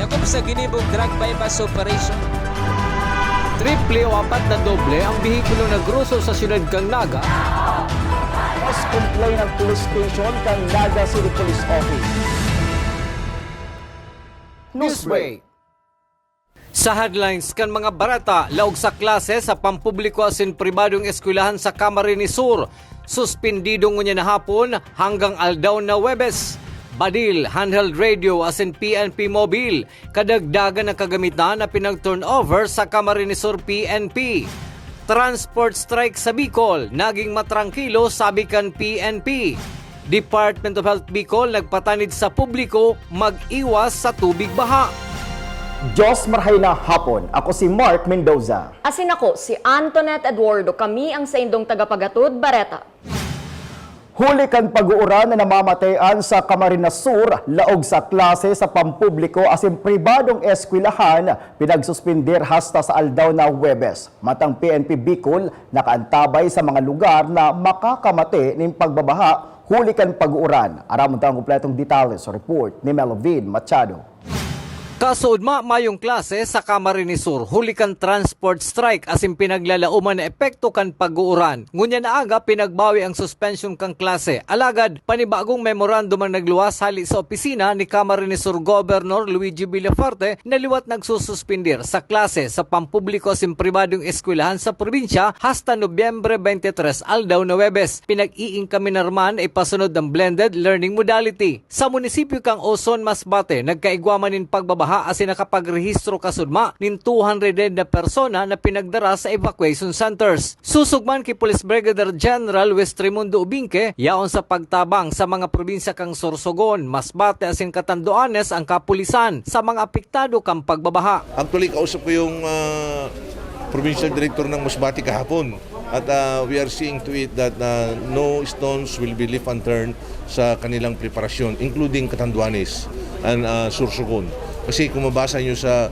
sakop sa ginibong drug bypass operation. Triple o apat na doble ang bihikulo na gruso sa siyudad kang Naga. Mas complain ng police station kang Naga City Police Office. Newsbreak. Sa headlines kan mga barata, laog sa klase sa pampubliko asin pribadong eskwelahan sa Camarines Sur. Suspindido ngunya na hapon hanggang aldaw na Webes. Badil, handheld radio asin PNP mobile, kadagdagan na kagamitan na pinag-turnover sa Camarines Sur PNP. Transport strike sa Bicol, naging matrangkilo sabi kan PNP. Department of Health Bicol nagpatanid sa publiko mag-iwas sa tubig baha. Diyos marhay na hapon. Ako si Mark Mendoza. Asin ako si Antoinette Eduardo. Kami ang sa indong tagapagatud Bareta. Huli kan pag-uuran na namamatayan sa Camarines Sur, laog sa klase sa pampubliko asin pribadong eskwelahan, pinagsuspindir hasta sa aldaw na Huwebes. Matang PNP Bicol nakaantabay sa mga lugar na makakamate ng pagbabaha huli kan pag-uuran. Aramon tayo ang kumpletong detalye sa report ni Melovin Machado. Kasoodma mayong klase sa Camarines Sur, huli kan transport strike asin pinaglalauman na epekto kan pag-uuran. Ngunya na aga pinagbawi ang suspension kang klase. Alagad, panibagong memorandum ang nagluwas hali sa opisina ni Camarines Sur Governor Luigi Villafuerte na liwat nagsususpindir sa klase sa pampubliko asin pribadong eskwelahan sa probinsya hasta Nobyembre 23 aldaw na Webes. Pinag-iing kami narman ay pasunod ng blended learning modality. Sa munisipyo kang Oson, Masbate, nagkaigwaman in pagbabaha asin nakapagrehistro kasudma nin 200 na persona na pinagdara sa evacuation centers. Susugman kay Police Brigadier General West Raimundo Ubinque, yaon sa pagtabang sa mga probinsya kang Sorsogon, Masbate asin Catanduanes ang kapulisan sa mga apektado kang pagbabaha. Actually, kausap ko yung provincial director ng Masbate kahapon. At we are seeing to it that no stones will be left unturned sa kanilang preparasyon, including Catanduanes and Sorsogon. Kasi kung mabasa nyo sa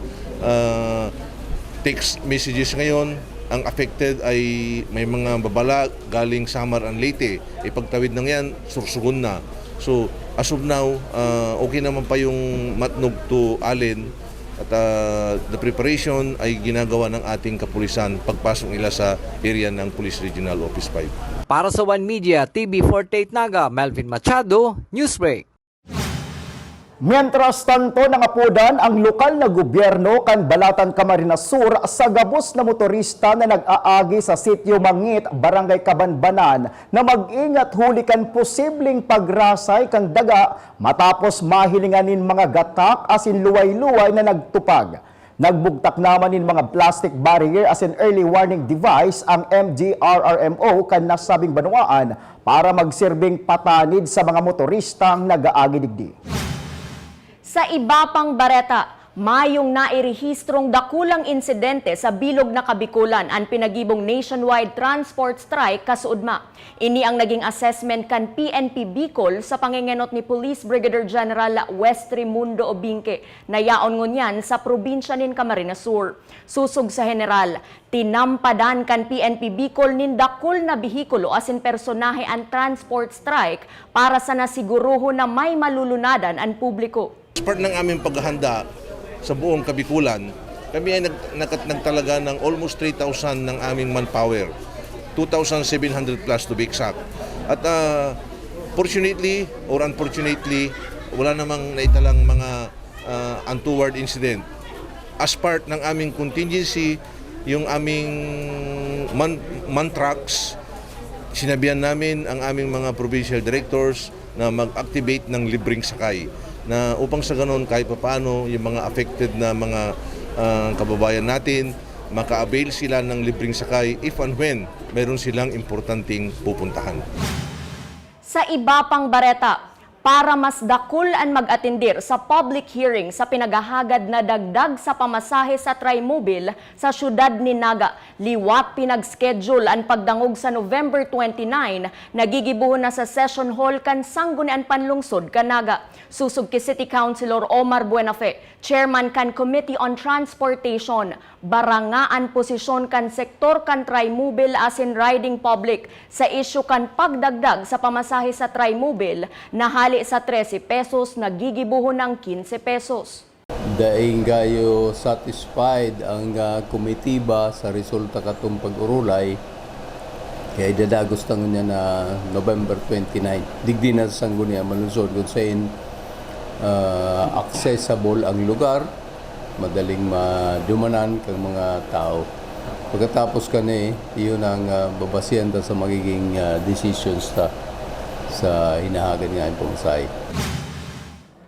text messages ngayon, ang affected ay may mga babala galing Samar and Leyte. Ipagtawid ng yan, Sorsogon na. So as of now, okay naman pa yung Matnog to Allen. At the preparation ay ginagawa ng ating kapulisan pagpasok nila sa area ng Police Regional Office 5. Para sa One Media, TV 48 Naga, Melvin Machado, Newsbreak. Mientras tanto nangapudan ang lokal na gobyerno kan Balatan Camarines Sur sa gabos na motorista na nag-aagi sa sitio Mangit, Barangay Cabanbanan na mag-ingat huli kan posibleng pagrasay kang daga matapos mahilinganin mga gatak asin luway-luway na nagtupag. Nagbugtak naman in mga plastic barrier as an early warning device ang MGRRMO kan nasabing banwaan para magsirbing patanid sa mga motoristang nag-aagi digdi. Sa iba pang Bareta, mayong nairehistrong dakulang insidente sa Bilog na Kabikulan ang pinagibong nationwide transport strike kasuudma. Ini ang naging assessment kan PNP Bicol sa pangingenot ni Police Brigadier General West Raimundo Ubinque na yaon ngunyan sa probinsya nin Camarines Sur. Susog sa general, tinampadan kan PNP Bicol nin dakul na bihikulo asin personahe ang transport strike para sa nasiguruho na may malulunadan ang publiko. As part ng aming paghahanda sa buong Kabikulan, kami ay nagtalaga ng almost 3,000 ng aming manpower. 2,700 plus to be exact. At fortunately or unfortunately, wala namang naitalang mga untoward incident. As part ng aming contingency, yung aming man trucks, sinabihan namin ang aming mga provincial directors na mag-activate ng libreng sakay na upang sa ganon kahit paano yung mga affected na mga kababayan natin maka-avail sila ng libreng sakay if and when mayroon silang importanteng pupuntahan. Sa iba pang Bareta, para mas dakul ang mag-atindir sa public hearing sa pinagahagad na dagdag sa pamasahe sa Trimobile sa syudad ni Naga. Liwat pinag-schedule ang pagdangog sa November 29, nagigibuhon na sa session hall kan Sanggunian Panlungsod kan Naga. Susug ki City Councilor Omar Buenafe, Chairman kan Committee on Transportation, barangaan posisyon kan sektor kan Trimobile as in riding public sa isyu kan pagdagdag sa pamasahe sa Trimobile na hali sa 13 pesos nagigibuhon ng 15 pesos. daing gayo satisfied ang komitiba sa resulta katong pag-urulay kaya dadagos tangon niya na November 29. Digdi na sa Sangguniang malusod kung saan accessible ang lugar, madaling madumanan kang mga tao. Pagkatapos kani, iyon ang babasihan ta sa magiging decisions ta sa hinahagan nga ang pungsay.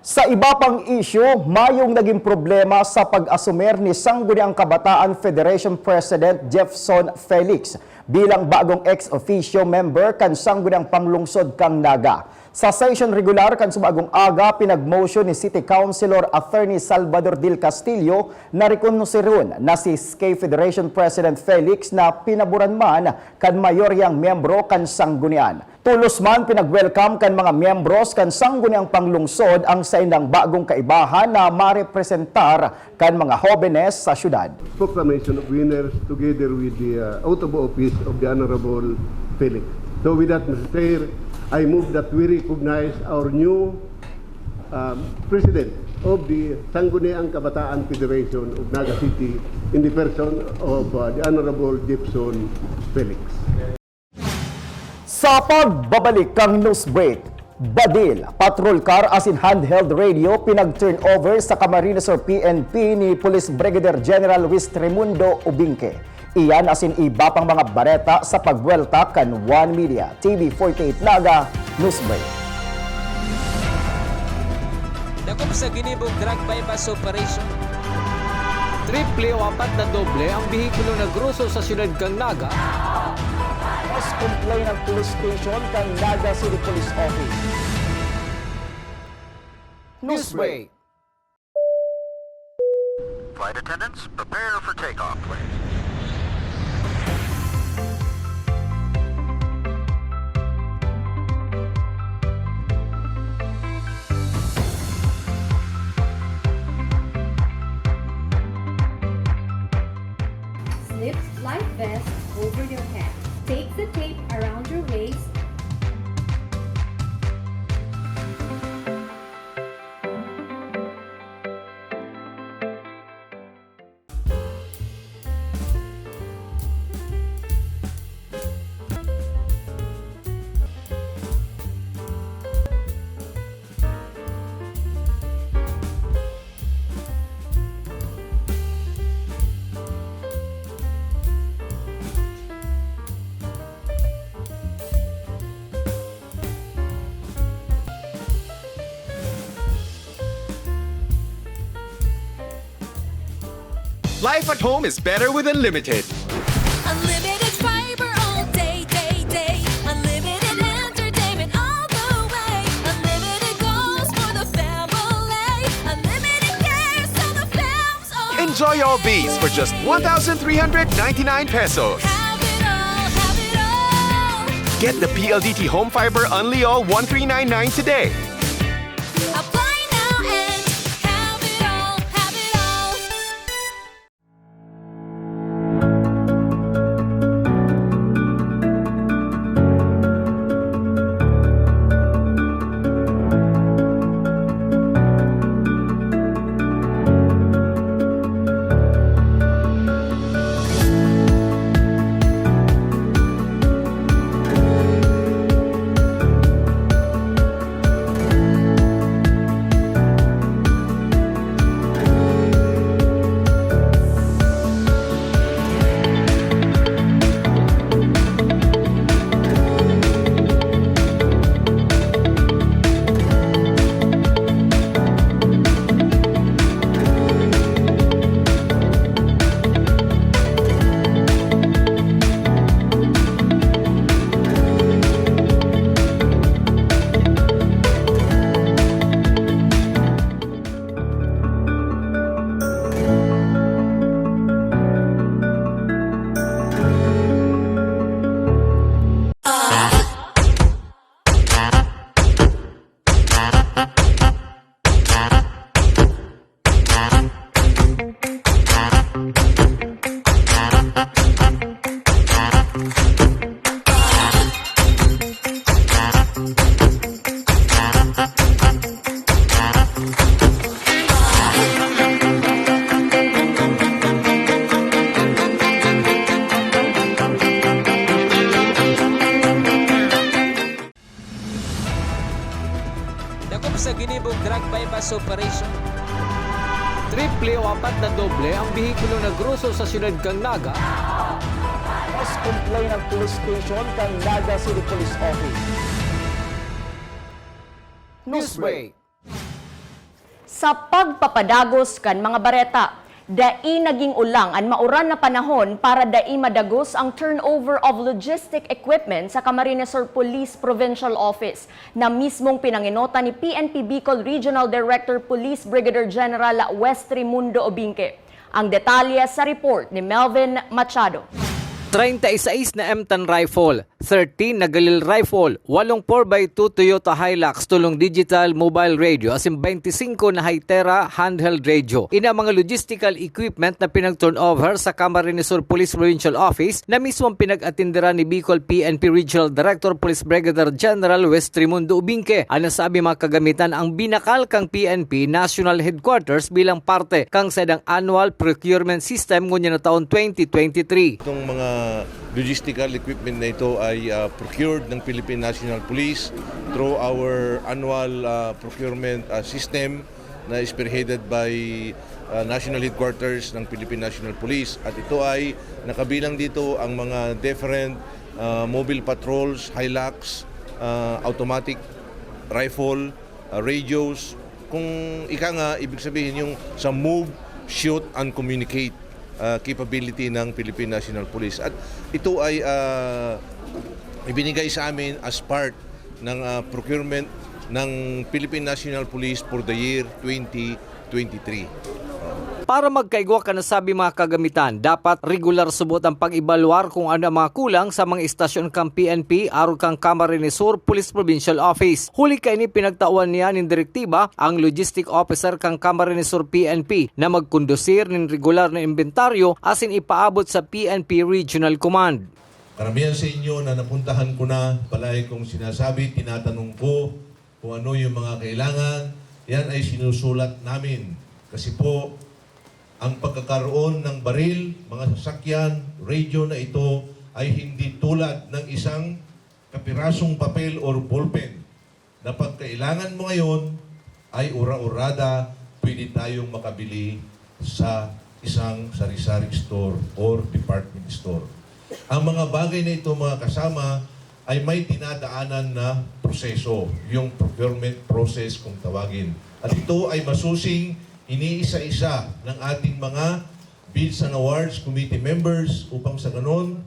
Sa iba pang isyu, mayong naging problema sa pag-asumer ni Sangguniang Kabataan Federation President Jeffson Felix bilang bagong ex-officio member kan Sangguniang Panglungsod kang Naga. Sa session regular kan subagong aga, pinag-motion ni City Councilor Attorney Salvador Del Castillo na rekonosirun na si SK Federation President Felix na pinaburan man kan mayoryang miyembro kan Sanggunian. Tulos man pinag-welcome kan mga miyembros kan Sangguniang Panglungsod ang sa indang bagong kaibahan na marepresentar kan mga jóvenes sa syudad. Proclamation of winners together with the oath of office of the Honorable Felix. So with that, Mr. Chair, I move that we recognize our new President of the Sangguniang Kabataan Federation of Naga City in the person of the Honorable Jeffson Felix. Sa pagbabalik kang news break, Badil, patrol car as in handheld radio pinag-turn over sa Camarines Sur PNP ni Police Brigadier General Luis Tremundo Ubingke. Iyan as in iba pang mga bareta sa pagwelta kan One Media TV48 Naga News Break. Dakop sa ginibong drug bypass operation. Triple o apat na doble ang bihikulo na gruso sa syudad kang Naga. Mas complain ng police station kang Naga City Police Office. News Break. Flight attendants, prepare for takeoff, please. Slip life vest over your head. Take the tape around your waist. Life at home is better with Unlimited. Unlimited fiber all day, day, day. Unlimited entertainment all the way. Unlimited goals for the family. Unlimited care so the fam's all. Enjoy all these for just 1,399 pesos. Have it all, have it all. Get the PLDT Home Fiber Unli All 1399 today. Apply now and have it all, have it all. ginibog drug bypass operation. Triple o 4 na doble ang bihikulo na gruso sa siyudad kang Naga. Mas complain ang police station kang Naga City Police Office. Newsbreak. Sa pagpapadagos kan mga bareta, dai naging ulang ang mauran na panahon para dai madagos ang turnover of logistic equipment sa Camarines Sur Police Provincial Office na mismong pinanginota ni PNP Bicol Regional Director Police Brigadier General Westrimundo Obinque. Ang detalye sa report ni Melvin Machado. 36 na M10 rifle, 13 na Galil rifle, 8 4x2 Toyota Hilux, 3 digital mobile radio, asim 25 na Hytera handheld radio. Ina mga logistical equipment na pinag-turnover sa Camarines Sur Police Provincial Office na mismong pinag-atindera ni Bicol PNP Regional Director Police Brigadier General Westrimundo Obinque. Ang nasabi mga kagamitan ang binakal kang PNP National Headquarters bilang parte kang sedang annual procurement system ngunya na taon 2023. Itong mga logistical equipment na ito ay procured ng Philippine National Police through our annual procurement system na spearheaded by National Headquarters ng Philippine National Police. At ito ay nakabilang dito ang mga different mobile patrols, Hilux, automatic rifle, radios. Kung ika nga, ibig sabihin yung sa move, shoot, and communicate capability ng Philippine National Police. At ito ay ibinigay sa amin as part ng procurement ng Philippine National Police for the year 2023. Para magkaigwa ka na sabi mga kagamitan, dapat regular subot ang pag-ibaluar kung ano ang mga kulang sa mga istasyon kang PNP aron kang Camarines Sur Police Provincial Office. Huli kay ni pinagtauan niya nin direktiba ang logistic officer kang Camarines Sur PNP na magkondusir nin regular na inventaryo asin ipaabot sa PNP Regional Command. Karamihan sa inyo na napuntahan ko na, palagi kong sinasabi, tinatanong ko kung ano yung mga kailangan, yan ay sinusulat namin. Kasi po, ang pagkakaroon ng baril, mga sasakyan, radio na ito ay hindi tulad ng isang kapirasong papel or ballpen na pagkailangan mo ngayon ay ura-urada, pwede tayong makabili sa isang sari-sari store or department store. Ang mga bagay na ito, mga kasama, ay may dinadaanan na proseso, yung procurement process kung tawagin. At ito ay masusing iniisa-isa ng ating mga Bids and Awards Committee members upang sa ganon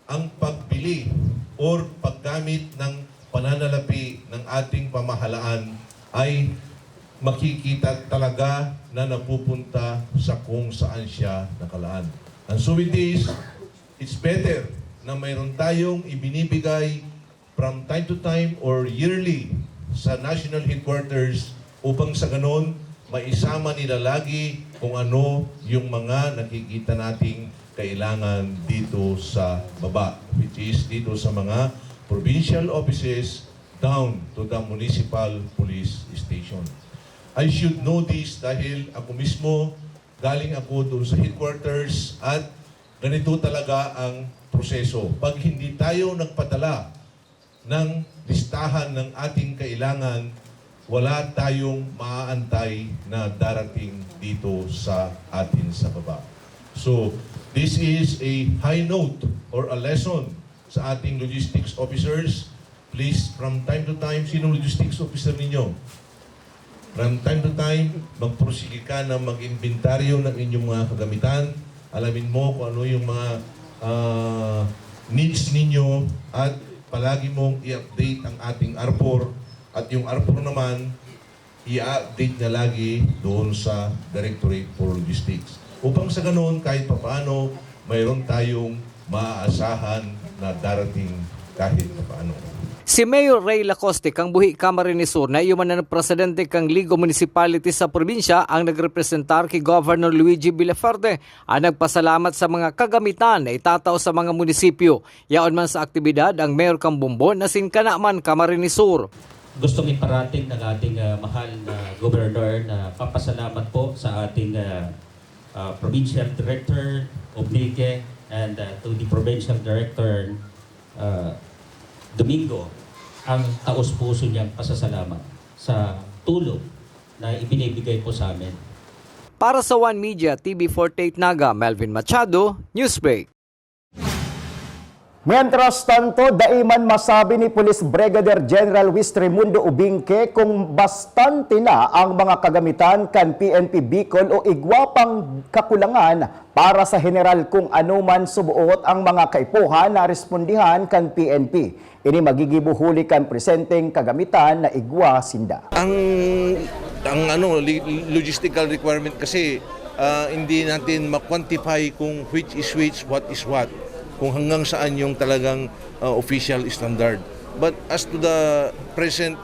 ang pagbili or paggamit ng pananalapi ng ating pamahalaan ay makikita talaga na napupunta sa kung saan siya nakalaan. And so with this, it's better na mayroon tayong ibinibigay from time to time or yearly sa National Headquarters upang sa ganon maisama nila lagi kung ano yung mga nakikita nating kailangan dito sa baba, which is dito sa mga provincial offices down to the municipal police station. I should know this dahil ako mismo, galing ako doon sa headquarters at ganito talaga ang proseso. Pag hindi tayo nagpadala ng listahan ng ating kailangan, wala tayong maaantay na darating dito sa atin sa baba. So, this is a high note or a lesson sa ating logistics officers. Please, from time to time, sino logistics officer ninyo? From time to time, magprosige ka na mag-inventaryo ng inyong mga kagamitan. Alamin mo kung ano yung mga needs ninyo at palagi mong i-update ang ating ARPOR. At yung ARPOR naman, i-update na lagi doon sa Directorate for Logistics. Upang sa ganoon, kahit papaano, mayroon tayong maaasahan na darating kahit papaano. Si Mayor Ray Lacoste kang buhi Camarines Sur na iyuman na presidente kang League of Municipalities sa probinsya ang nagrepresentar kay Governor Luigi Villaferde ang nagpasalamat sa mga kagamitan na itatao sa mga munisipyo. Yaon man sa aktibidad ang Mayor kang Bumbon na sinkanaman Camarines Sur. Gustong iparating ng ating mahal na Governor na papasalamat po sa ating Provincial Director Obinque and to the Provincial Director Domingo ang taos-puso niyang pasasalamat sa tulong na ibinibigay po sa amin. Para sa One Media TV48 Naga, Melvin Machado, Newsbreak. Mientras tanto, daiman masabi ni Police Brigadier General Luis Raimundo Ubingke kung bastante na ang mga kagamitan kan PNP Bicol o igwapang kakulangan para sa general kung anuman subuot ang mga kaipuhan na respondihan kan PNP. Ini magigibuhuli kan presenteng kagamitan na igwa sinda. Ang logistical requirement kasi hindi natin ma-quantify kung which is which, what is what, kung hanggang saan yung talagang official standard. But as to the present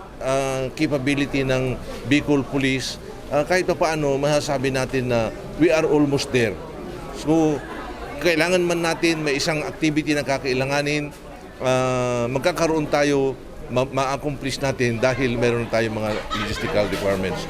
capability ng Bicol Police, kahit pa paano masasabi natin na we are almost there. So kailangan man natin may isang activity na kakailanganin, magkakaroon tayo, ma-accomplish natin dahil meron tayong mga logistical requirements.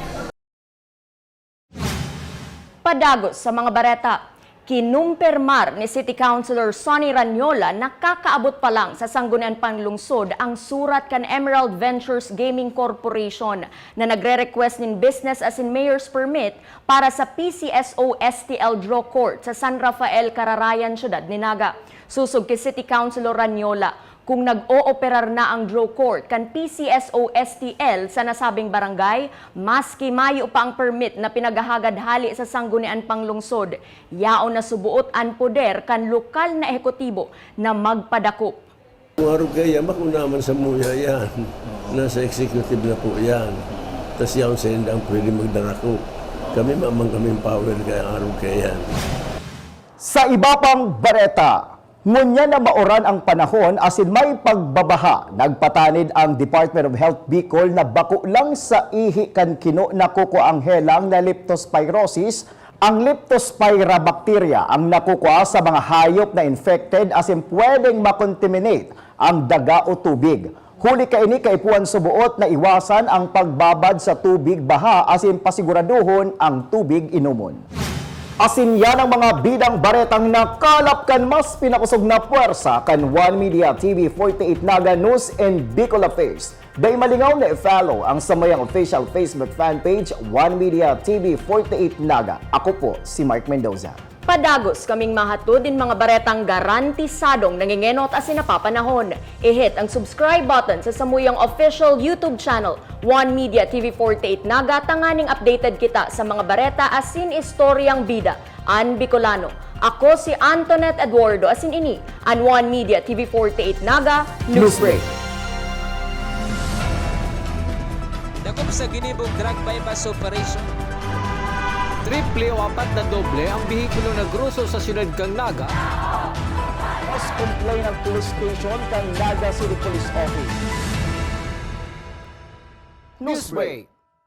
Padagos sa mga bareta, kinumpirmar ni City Councilor Sonny Ranyola na kakaabot pa lang sa Sangguniang Panlungsod ang surat kan Emerald Ventures Gaming Corporation na nagre-request ng business as in mayor's permit para sa PCSO STL Draw Court sa San Rafael, Cararayan, Syudad ni Naga. Susog kay City Councilor Ranyola kung nag-ooperar na ang draw court kan PCSO STL sa nasabing barangay, maski mayo pa ang permit na pinagahagad-hali sa Sangguniang Panlungsod, yaon na subuot ang poder kan lokal na ehekutibo na magpadakop. Araw kaya makunaman sa muya yan. Nasa executive na po yan. Tapos yaon sa hindi ang pwede magdarako. Kami mamang kaming power kaya araw kaya yan. Sa iba pang bareta, ngunya na maoran ang panahon asin may pagbabaha. Nagpatanid ang Department of Health Bicol na bako lang sa ihi kan kino nakuko ang helang na leptospirosis. Ang leptospira bacteria ang nakukuha sa mga hayop na infected asin pwedeng makontaminate ang daga o tubig. Huli ka ini kaipuan subuot na iwasan ang pagbabad sa tubig baha asin pasiguraduhon ang tubig inumon. Asin yan ang mga bidang baretang nakalap kan mas pinakusog na puwersa kan One Media TV48 Naga News and Bicol Affairs. Day malingaw na i-follow ang samayang official Facebook fanpage One Media TV48 Naga. Ako po si Mark Mendoza. Padagos kaming mahatod din mga baretang garantisadong nangingenot asin napapanahon. I-hit ang subscribe button sa samuyang official YouTube channel, One Media TV48 Naga, tanganing updated kita sa mga bareta asin istoryang bida, an Bicolano. Ako si Antoinette Eduardo asin ini, an One Media TV48 Naga Newsbreak. Dakop sa ginibong drug bypass operation. Triple o 4 na doble ang bihikulo na gruso sa siyudad kang Naga. Mas complain ng police station kang Naga City Police Office. Newsbreak.